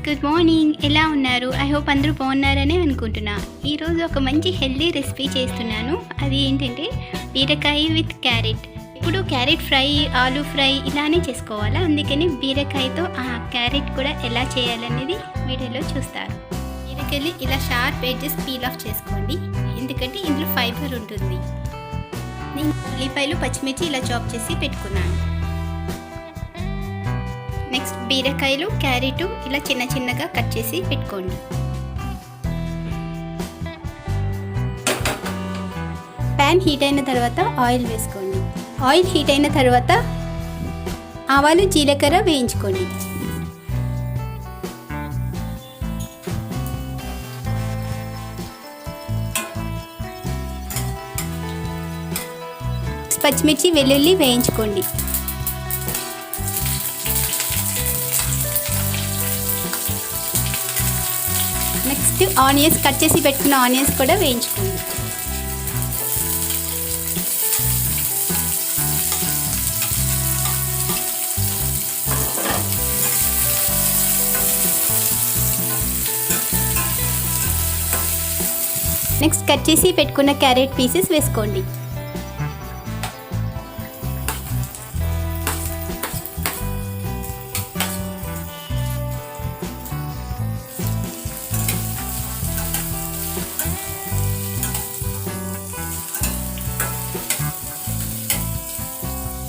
Good morning. ఎలా ఉన్నారు? I hope అందరూ బాగున్నారనే అనుకుంటున్నా. ఈరోజు ఒక మంచి హెల్దీ రెసిపీ చేస్తున్నాను. అది ఏంటంటే బీరకాయ విత్ క్యారెట్. ఇప్పుడు క్యారెట్ ఫ్రై, ఆలూ ఫ్రై ఇలానే చేసుకోవాలా, అందుకని బీరకాయతో ఆ క్యారెట్ కూడా ఎలా చేయాలనేది వీడియోలో చూస్తారు. బీరకాయలు ఇలా షార్ప్ ఎడ్జెస్ పీల్ ఆఫ్ చేసుకోండి, ఎందుకంటే ఇందులో ఫైబర్ ఉంటుంది. నేను ఉల్లిపాయలు, పచ్చిమిర్చి ఇలా చాప్ చేసి పెట్టుకున్నాను. నెక్స్ట్ బీరకాయలు, క్యారెట్ ఇలా చిన్న చిన్నగా కట్ చేసి పెట్టుకోండి. ప్యాన్ హీట్ అయిన తర్వాత ఆయిల్ వేసుకోండి. ఆయిల్ హీట్ అయిన తర్వాత ఆవాలు, జీలకర్ర వేయించుకోండి. పచ్చిమిర్చి, వెల్లుల్లి వేయించుకోండి. నెక్స్ట్ ఆనియన్స్, కట్ చేసి పెట్టుకున్న ఆనియన్స్ కూడా వేయించుకోండి. నెక్స్ట్ కట్ చేసి పెట్టుకున్న క్యారెట్ పీసెస్ వేసుకోండి.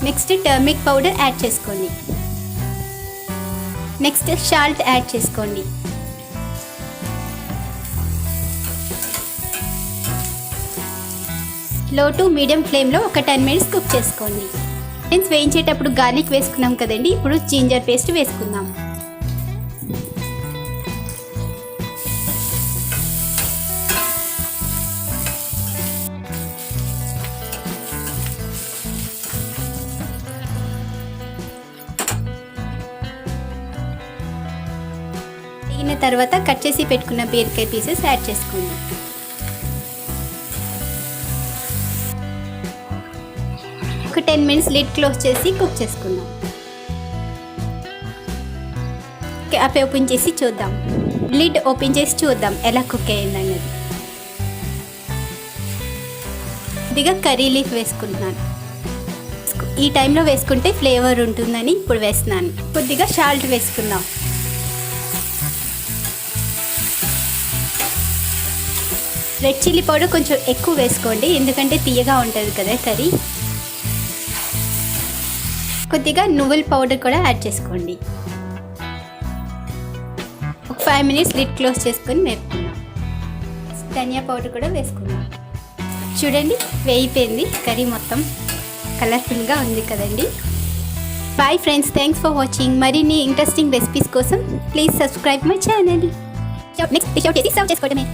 నెక్స్ట్ టర్మరిక్ పౌడర్ యాడ్ చేసుకోండి. నెక్స్ట్ సాల్ట్ యాడ్ చేసుకోండి. లో టు మీడియం ఫ్లేమ్లో ఒక 10 మినిట్స్ కుక్ చేసుకోండి. ఫ్రెండ్స్, వేయించేటప్పుడు గార్లిక్ వేసుకున్నాం కదండి, ఇప్పుడు జింజర్ పేస్ట్ వేసుకుందాం. అయిన తర్వాత కట్ చేసి పెట్టుకున్న బీరకాయ పీసెస్ యాడ్ చేసుకోండి. ఒక 10 మినిట్స్ లిడ్ క్లోజ్ చేసి కుక్ చేసుకుందాం. క్యాప్ ఓపెన్ చేసి చూద్దాం. లిడ్ ఓపెన్ చేసి చూద్దాం ఎలా కుక్ అయ్యింది అన్నది. కొద్దిగా కర్రీ లీఫ్ వేసుకుంటున్నాను. ఈ టైంలో వేసుకుంటే ఫ్లేవర్ ఉంటుందని ఇప్పుడు వేస్తున్నాను. కొద్దిగా సాల్ట్ వేసుకుందాం. రెడ్ చిల్లీ పౌడర్ కొంచెం ఎక్కువ వేసుకోండి, ఎందుకంటే తీయగా ఉంటుంది కదా కర్రీ. కొద్దిగా నువ్వుల పౌడర్ కూడా యాడ్ చేసుకోండి. ఒక 5 మినిట్స్ లిడ్ క్లోజ్ చేసుకొని వేపుకుందాం. ధనియా పౌడర్ కూడా వేసుకుందాం. చూడండి, వేయిపోయింది కర్రీ, మొత్తం కలర్ఫుల్గా ఉంది కదండి. Bye friends, thanks for watching. మరిన్ని ఇంట్రెస్టింగ్ రెసిపీస్ కోసం please subscribe my channel. Next dish out చేసి సర్వ్ చేసుకోవడమే.